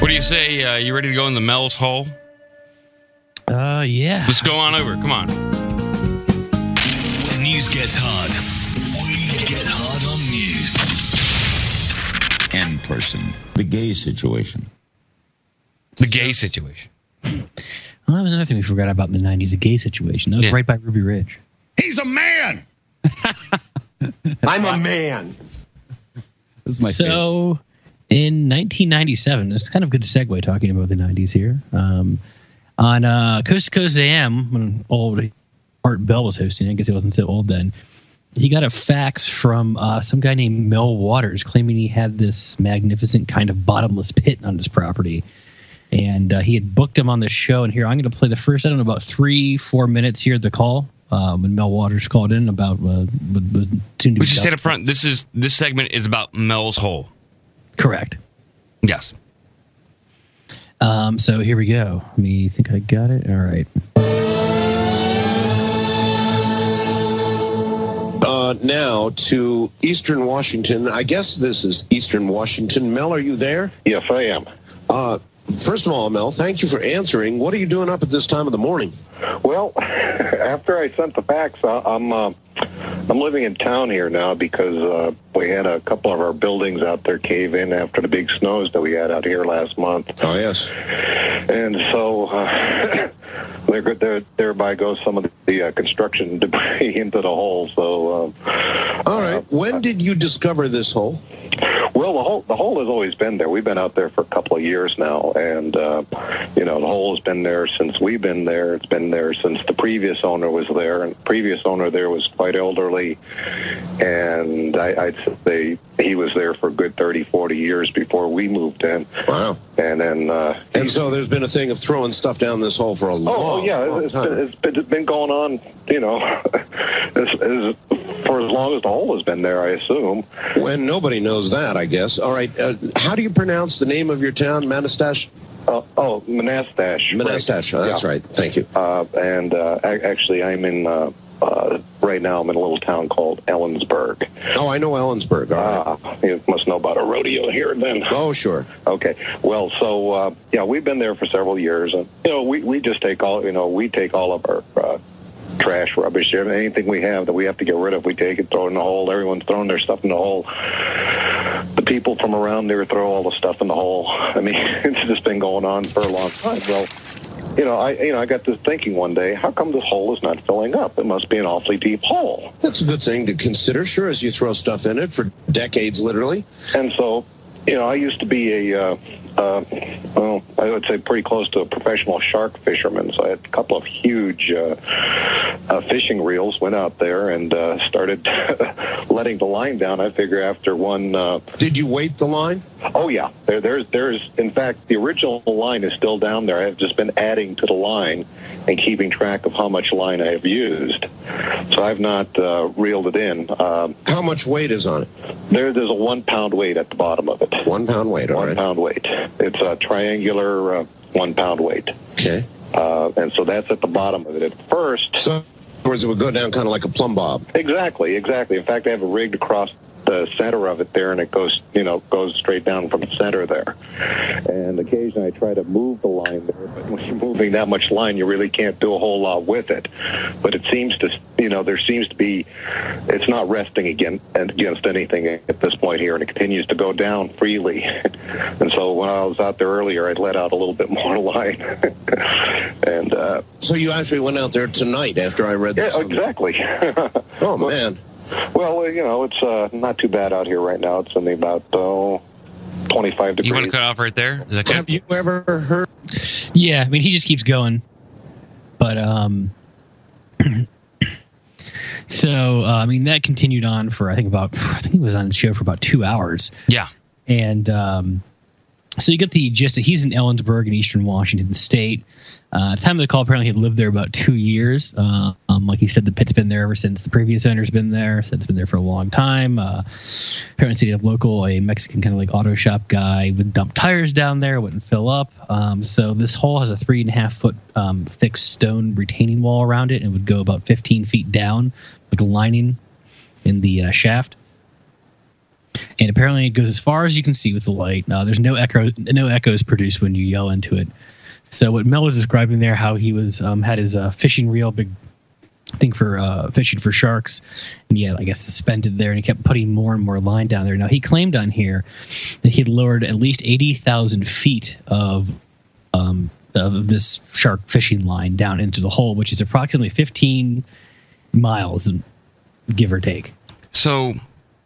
What do you say? You ready to go in the Mel's hole? Yeah. Let's go on over. Come on. When news gets hard, we get hard on news. N person. The gay situation. The gay situation. Well, that was another thing we forgot about in the 90s, the gay situation. That was right by Ruby Ridge. He's a man! I'm a man. This is my favorite. In 1997, it's kind of a good segue talking about the 90s here. On Coast to Coast AM, when old Art Bell was hosting, I guess he wasn't so old then, he got a fax from some guy named Mel Waters claiming he had this magnificent kind of bottomless pit on his property. And he had booked him on the show. And here, I'm going to play the first, I don't know, about 3-4 minutes here at the call when Mel Waters called in about what was soon to be. We should state up front, this segment is about Mel's hole. Correct. Yes. So here we go. Let me think I got it. All right. Now to Eastern Washington. I guess this is Eastern Washington. Mel, are you there? Yes, I am. First of all, Mel, thank you for answering. What are you doing up at this time of the morning? Well, after I sent the fax, I'm living in town here now because we had a couple of our buildings out there cave in after the big snows that we had out here last month. Oh, yes. And so thereby goes some of the construction debris into the hole. So, all right. When did you discover this hole? Well, the hole has always been there. We've been out there for a couple of years now, and the hole has been there since we've been there. It's been there since the previous owner was there, and the previous owner there was quite elderly, and I'd say he was there for a good 30, 40 years before we moved in. Wow. And then and so there's been a thing of throwing stuff down this hole for a long time. It's been going on, for as long as the hole has been there, I assume. When nobody knows that, I guess. All right. How do you pronounce the name of your town, Manastash? Manastash. Manastash. Right. That's right. Thank you. Actually, I'm in right now. I'm in a little town called Ellensburg. Oh, I know Ellensburg. All right. You must know about a rodeo here, then. Oh, sure. Okay. Well, so we've been there for several years, and we just take all of our trash, rubbish, anything we have that we have to get rid of, we take it, throw it in the hole. Everyone's throwing their stuff in the hole. The people from around there throw all the stuff in the hole. I mean, it's just been going on for a long time. Well, I got to thinking one day, how come this hole is not filling up? It must be an awfully deep hole. That's a good thing to consider, sure, as you throw stuff in it for decades, literally. And so, I used to be I would say pretty close to a professional shark fisherman. So I had a couple of huge fishing reels, went out there and started letting the line down. I figure after one... Did you weight the line? Oh, yeah. There's in fact, the original line is still down there. I've just been adding to the line and keeping track of how much line I have used. So I've not reeled it in. How much weight is on it? There's a 1 pound weight at the bottom of it. 1 pound weight, all right. 1 pound weight. It's a triangular 1 pound weight. Okay. And so that's at the bottom of it at first. So, in other words, it would go down kind of like a plumb bob. Exactly. In fact, I have it rigged across the center of it there, and it goes straight down from the center there. And occasionally I try to move the line there, but when you're moving that much line, you really can't do a whole lot with it. But it seems to, there seems to be, it's not resting against anything at this point here, and it continues to go down freely. And so when I was out there earlier, I let out a little bit more line. And so you actually went out there tonight after I read this? Yeah, exactly. Oh, man. Well, it's not too bad out here right now. It's only about 25 degrees. You want to cut off right there? Is that good? Have you ever heard? Yeah, I mean, he just keeps going. But, so, I mean, that continued on for, I think he was on the show for about 2 hours. Yeah. And so you get the gist that he's in Ellensburg in Eastern Washington State. At the time of the call, apparently he had lived there about 2 years. Like he said, the pit's been there ever since the previous owner's been there. So it's been there for a long time. Apparently, a Mexican kind of like auto shop guy would dump tires down there, wouldn't fill up. So this hole has a 3.5 foot thick stone retaining wall around it, and would go about 15 feet down, like a lining in the shaft. and apparently it goes as far as you can see with the light. There's no echoes produced when you yell into it. So what Mel was describing there, how he was had his fishing reel, big thing for fishing for sharks, and I guess suspended there, and he kept putting more and more line down there. Now he claimed on here that he'd lowered at least 80,000 feet of this shark fishing line down into the hole, which is approximately 15 miles, give or take. So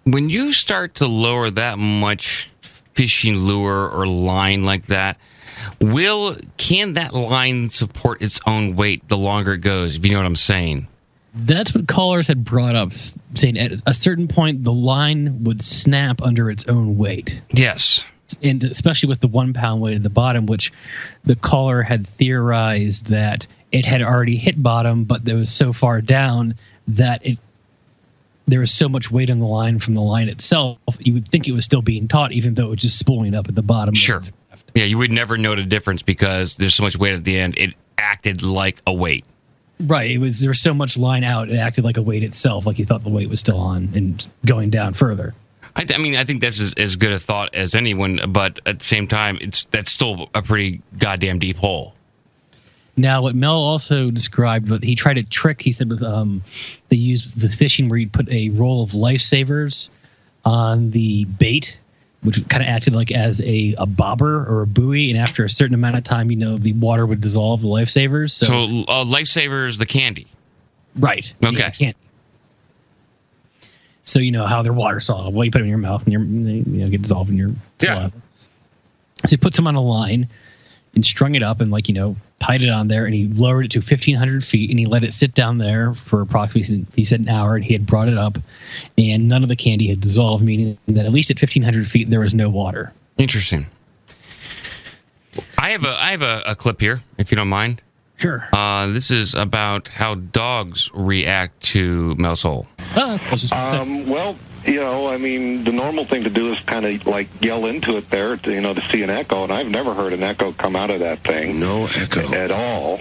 when you start to lower that much fishing lure or line like that, can that line support its own weight the longer it goes, if you know what I'm saying? That's what callers had brought up, saying at a certain point the line would snap under its own weight. Yes. And especially with the 1 pound weight at the bottom, which the caller had theorized that it had already hit bottom, but there was so far down that there was so much weight on the line from the line itself, you would think it was still being taut, even though it was just spooling up at the bottom. Sure. Yeah, you would never know the difference because there's so much weight at the end. It acted like a weight. Right. There was so much line out, it acted like a weight itself, like you thought the weight was still on and going down further. I think that's as good a thought as anyone, but at the same time, that's still a pretty goddamn deep hole. Now, what Mel also described, what he tried a trick, he said, with they used with fishing where you'd put a roll of lifesavers on the bait, which kind of acted like as a bobber or a buoy, and after a certain amount of time, the water would dissolve the lifesavers. So lifesavers, the candy. Right. Okay. Yeah, candy. So you know how they're water soluble. Well, you put them in your mouth and they get dissolved in your saliva. So he put some on a line and strung it up and tied it on there, and he lowered it to 1,500 feet, and he let it sit down there for approximately, he said, an hour, and he had brought it up, and none of the candy had dissolved, meaning that at least at 1,500 feet there was no water. Interesting. I have a clip here, if you don't mind. Sure. This is about how dogs react to Mel's hole. Well, the normal thing to do is kind of like yell into it there, to see an echo, and I've never heard an echo come out of that thing. No echo. At all.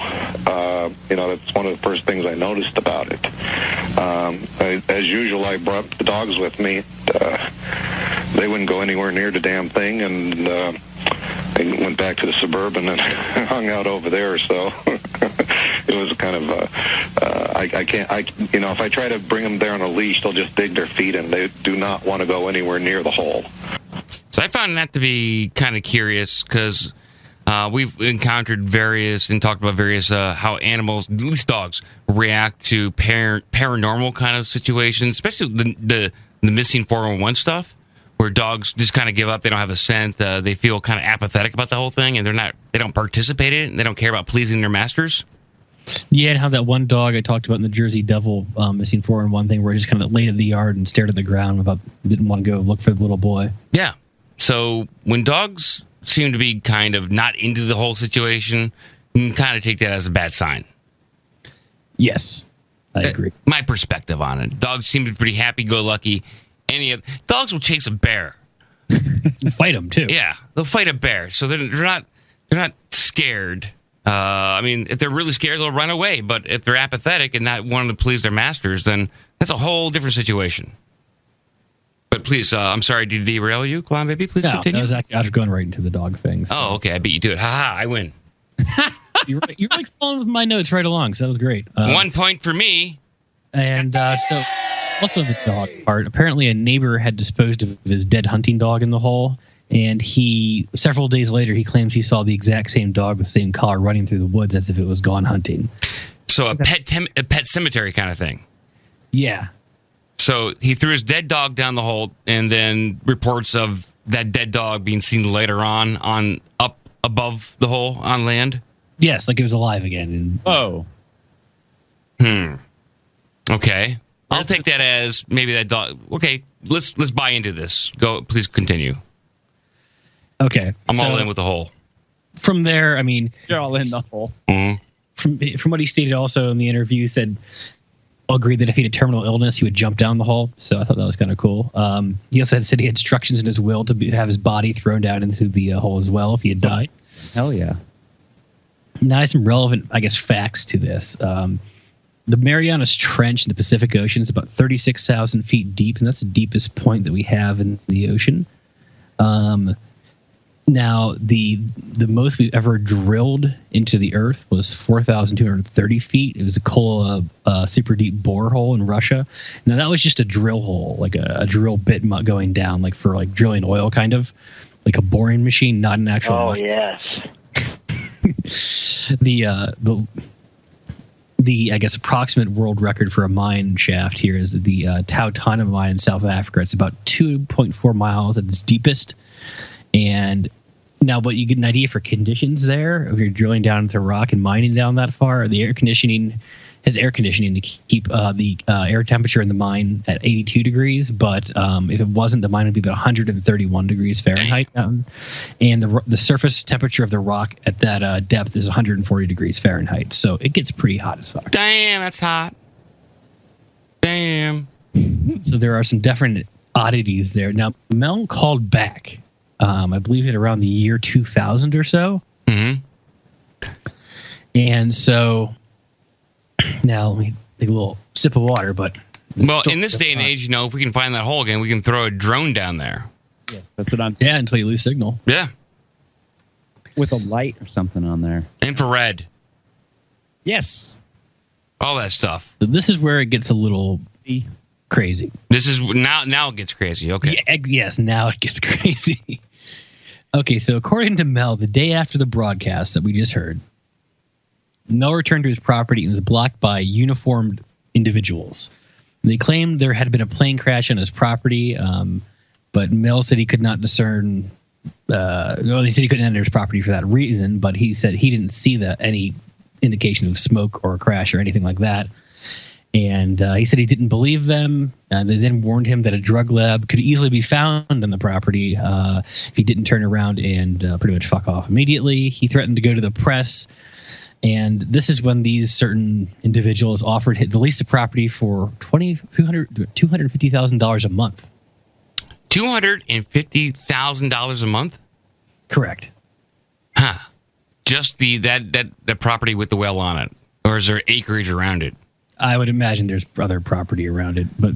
That's one of the first things I noticed about it. As usual, I brought the dogs with me. They wouldn't go anywhere near the damn thing, and I went back to the Suburban and hung out over there, so it was kind of, if I try to bring them there on a leash, they'll just dig their feet in. They do not want to go anywhere near the hole. So I found that to be kind of curious because we've encountered and talked about various how animals, at least dogs, react to paranormal kind of situations, especially the missing 411 stuff, where dogs just kind of give up. They don't have a scent. They feel kind of apathetic about the whole thing, and they don't participate in it, and they don't care about pleasing their masters. Yeah, and how that one dog I talked about in the Jersey Devil missing 411 thing, where he just kind of laid in the yard and stared at the ground didn't want to go look for the little boy. Yeah. So when dogs seem to be kind of not into the whole situation, you can kind of take that as a bad sign. Yes, I agree. My perspective on it. Dogs seem to be pretty happy-go-lucky. Dogs will chase a bear. Fight them too. Yeah, they'll fight a bear. So they're not scared. If they're really scared, they'll run away. But if they're apathetic and not wanting to please their masters, then that's a whole different situation. But please, I'm sorry to derail you. Come on, baby. Please continue. I was going right into the dog thing. So. Oh, okay. I beat you to it. Ha-ha, I win. You're like following with my notes right along, so that was great. 1 point for me. And so, also the dog part. Apparently, a neighbor had disposed of his dead hunting dog in the hole, and several days later, he claims he saw the exact same dog with the same collar running through the woods as if it was gone hunting. So a pet cemetery kind of thing. Yeah. So he threw his dead dog down the hole, and then reports of that dead dog being seen later on up above the hole on land. Yes, like it was alive again. Okay. I'll take that as maybe that dog. Okay, let's buy into this. Go, please continue. Okay, I'm all in with the hole. From there, you're all in the hole. Mm-hmm. From what he stated also in the interview, he said agreed that if he had a terminal illness, he would jump down the hole. So I thought that was kind of cool. He also said he had instructions in his will to have his body thrown down into the hole as well if he had died. Hell yeah. Now, I have some relevant, I guess, facts to this. the Marianas Trench in the Pacific Ocean is about 36,000 feet deep, and that's the deepest point that we have in the ocean. Now, the most we've ever drilled into the Earth was 4,230 feet. It was a Kola super deep borehole in Russia. Now, that was just a drill hole, like a drill bit going down, like for like drilling oil, kind of like a boring machine, not an actual. Oh, mine. yes. The I guess approximate world record for a mine shaft here is the Tautana mine in South Africa. It's about 2.4 miles at its deepest, and now, but you get an idea for conditions there. If you're drilling down into rock and mining down that far, the air conditioning has air conditioning to keep the air temperature in the mine at 82 degrees. But if it wasn't, the mine would be about 131 degrees Fahrenheit. And the surface temperature of the rock at that depth is 140 degrees Fahrenheit. So it gets pretty hot as fuck. Damn, that's hot. Damn. So there are some different oddities there. Now, Mel called back. I believe it around the year 2000 or so. Mm-hmm. And so now let me take a little sip of water, but well, in this day and age, you know, if we can find that hole again, we can throw a drone down there. Yes, that's what I'm. Yeah, until you lose signal. Yeah. With a light or something on there. Infrared. Yes. All that stuff. So this is where it gets a little crazy. This is now it gets crazy. Okay. Yeah, yes, now it gets crazy. Okay, so according to Mel, the day after the broadcast that we just heard, Mel returned to his property and was blocked by uniformed individuals. They claimed there had been a plane crash on his property, but Mel said he could not discern. Well, he said he couldn't enter his property for that reason, but he said he didn't see any indications of smoke or a crash or anything like that. And he said he didn't believe them. And they then warned him that a drug lab could easily be found on the property if he didn't turn around and pretty much fuck off immediately. He threatened to go to the press. And this is when these certain individuals offered to lease the property for $250,000 a month. $250,000 a month? Correct. Huh. Just that property with the well on it? Or is there acreage around it? I would imagine there's other property around it, but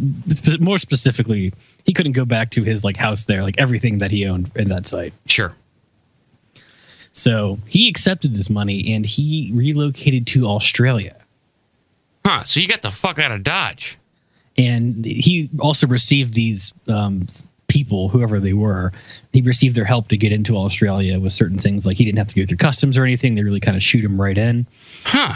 more specifically, he couldn't go back to his like house there, like everything that he owned in that site. Sure. So he accepted this money and he relocated to Australia. Huh. So you got the fuck out of Dodge. And he also received these people, whoever they were, he received their help to get into Australia with certain things. Like he didn't have to go through customs or anything. They really kind of shoot him right in. Huh.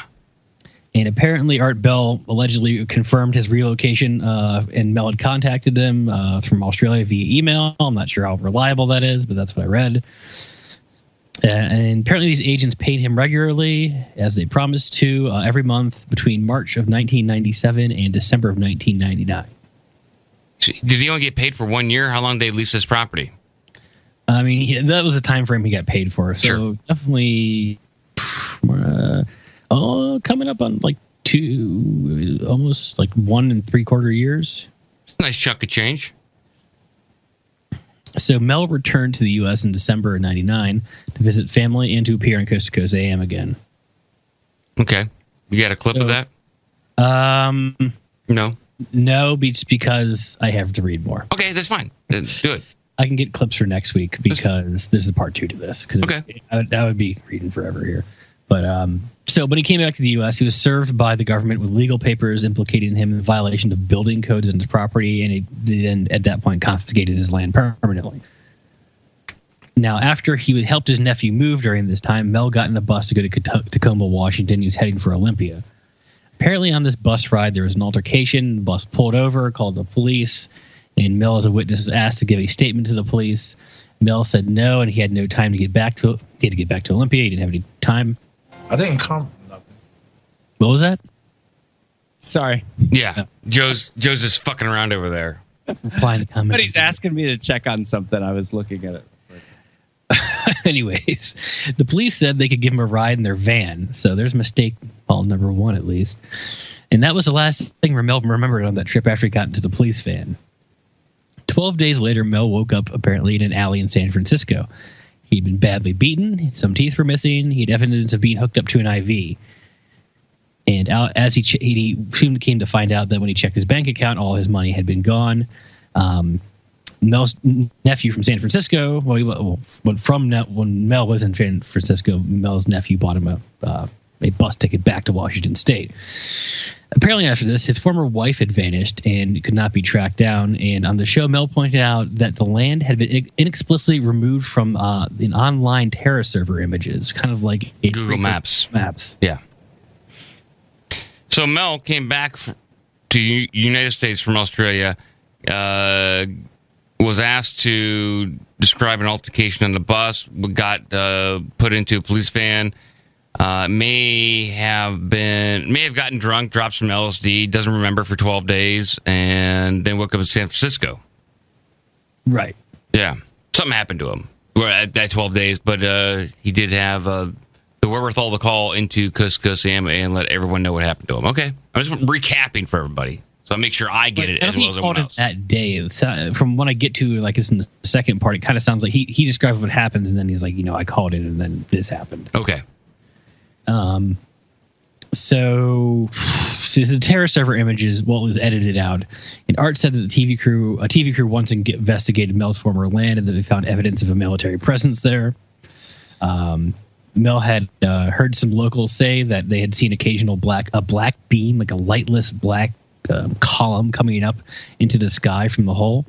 And apparently Art Bell allegedly confirmed his relocation, and Mel had contacted them from Australia via email. I'm not sure how reliable that is, but that's what I read. And apparently these agents paid him regularly, as they promised to, every month between March of 1997 and December of 1999. Did he only get paid for 1 year? How long did they lease this property? I mean, that was the time frame he got paid for. So sure. Definitely coming up on like almost like 1 3/4 years. It's a nice chunk of change. So Mel returned to the U.S. in December of 99 to visit family and to appear on Coast to Coast AM again. Okay. You got a clip of that? No. No, just because I have to read more. Okay, that's fine. Do it. I can get clips for next week because there's a part 2 to this. Okay. I would be reading forever here. But so when he came back to the U.S., he was served by the government with legal papers implicating him in violation of building codes on his property, and he then at that point confiscated his land permanently. Now, after he helped his nephew move during this time, Mel got in a bus to go to Tacoma, Washington. He was heading for Olympia. Apparently on this bus ride, there was an altercation. The bus pulled over, called the police, and Mel as a witness was asked to give a statement to the police. Mel said no, and he had no time to get back to He had to get back to Olympia. He didn't have any time. I didn't come from nothing. What was that? Sorry. Yeah. Joe's just fucking around over there. Replying to comments. But he's asking me to check on something. I was looking at it. Anyways, the police said they could give him a ride in their van. So there's mistake, number 1 at least. And that was the last thing Mel remembered on that trip after he got into the police van. 12 days later, Mel woke up apparently in an alley in San Francisco. He'd been badly beaten. Some teeth were missing. He had evidence of being hooked up to an IV. And as he soon came to find out that when he checked his bank account, all his money had been gone. Mel's nephew from San Francisco, when Mel was in San Francisco, Mel's nephew bought him a bus ticket back to Washington State. Apparently after this, his former wife had vanished and could not be tracked down. And on the show, Mel pointed out that the land had been inexplicably removed from an online terror server images, kind of like Google Maps. Yeah. So Mel came back to United States from Australia, was asked to describe an altercation on the bus, got put into a police van. May have gotten drunk, dropped some LSD, doesn't remember for 12 days, and then woke up in San Francisco. Right. Yeah. Something happened to him at that 12 days, but he did have the wherewithal to call into Coast to Coast AM and let everyone know what happened to him. Okay. I'm just recapping for everybody, so I make sure I get it as well as everyone else. That day, from when I get to, like, it's in the second part, it kind of sounds like he describes what happens, and then he's like, I called it, and then this happened. Okay. So the terror server images, was edited out, and Art said that a TV crew once investigated Mel's former land and that they found evidence of a military presence there. Mel had heard some locals say that they had seen occasional black beam, like a lightless black column coming up into the sky from the hole,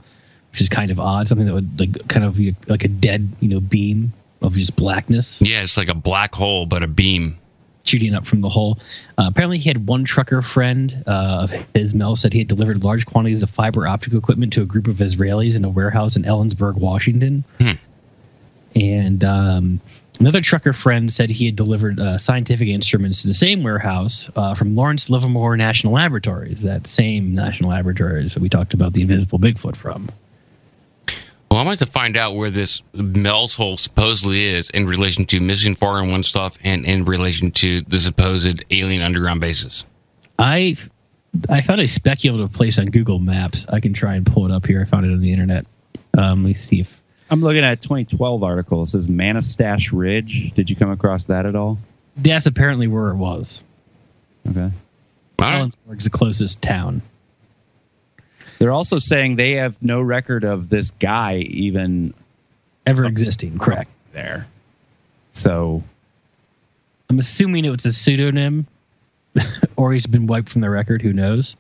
which is kind of odd. Something that would kind of be like a dead, beam of just blackness. Yeah, it's like a black hole, but a beam shooting up from the hole. Apparently, he had one trucker friend of his. Mel said he had delivered large quantities of fiber optic equipment to a group of Israelis in a warehouse in Ellensburg, Washington. And another trucker friend said he had delivered scientific instruments to the same warehouse from Lawrence Livermore National Laboratories, that same national laboratories that we talked about the invisible Bigfoot from. Well, I'm going to find out where this Mel's hole supposedly is in relation to missing 411 stuff and in relation to the supposed alien underground bases. I found a speculative place on Google Maps. I can try and pull it up here. I found it on the internet. Let me see if... I'm looking at a 2012 article. It says Manistash Ridge. Did you come across that at all? That's apparently where it was. Okay. Ellensburg is the closest town. They're also saying they have no record of this guy even ever existing. Correct. There. So I'm assuming it was a pseudonym, or he's been wiped from the record. Who knows?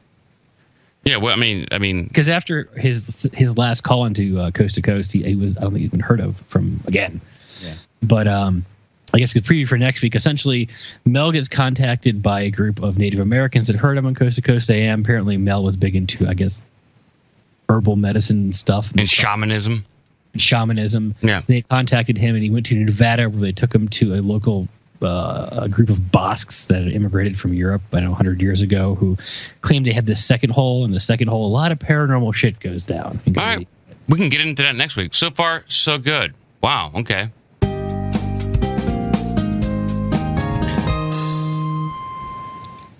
Yeah. Well, I mean, because after his last call into Coast to Coast, he was, I don't think he's been heard of from again. Yeah. But I guess the preview for next week, essentially, Mel gets contacted by a group of Native Americans that heard him on Coast to Coast AM. Apparently, Mel was big into, I guess, herbal medicine stuff. And shamanism. Yeah. So they contacted him, and he went to Nevada, where they took him to a local a group of Basques that had immigrated from Europe, 100 years ago, who claimed they had this second hole. And the second hole, a lot of paranormal shit goes down. All right. We can get into that next week. So far, so good. Wow. Okay.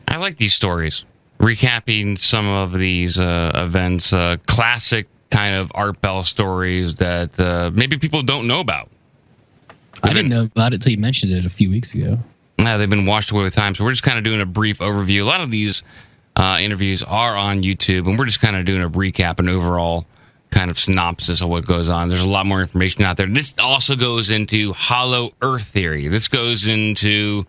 I like these stories. Recapping some of these events, classic kind of Art Bell stories that maybe people don't know about. I didn't know about it until you mentioned it a few weeks ago. Yeah, they've been washed away with time, so we're just kind of doing a brief overview. A lot of these interviews are on YouTube, and we're just kind of doing a recap and overall kind of synopsis of what goes on. There's a lot more information out there. This also goes into hollow Earth theory. This goes into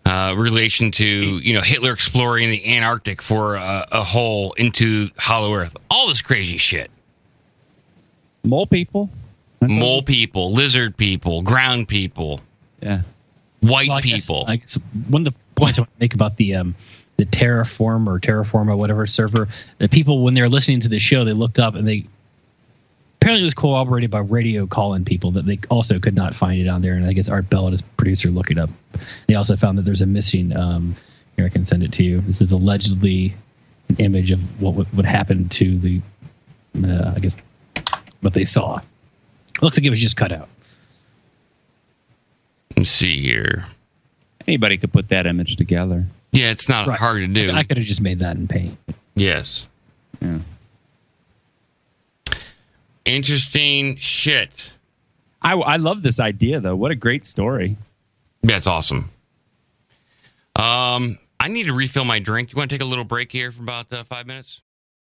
relation to Hitler exploring the Antarctic for a hole into hollow Earth. All this crazy shit. Mole people, lizard people, ground people, white people. One of the points I want to make about the Terraforma, whatever server, the people, when they were listening to the show, they looked up and they apparently it was corroborated by radio call-in people that they also could not find it on there. And I guess Art Bell and his producer looked it up. They also found that there's a missing. Here, I can send it to you. This is allegedly an image of what would happen to the, I guess, what they saw. It looks like it was just cut out. Let's see here. Anybody could put that image together. Yeah, it's not hard to do. I could have just made that in paint. Yes. Yeah. Interesting shit. I love this idea, though. What a great story. That's awesome. I need to refill my drink. You want to take a little break here for about 5 minutes?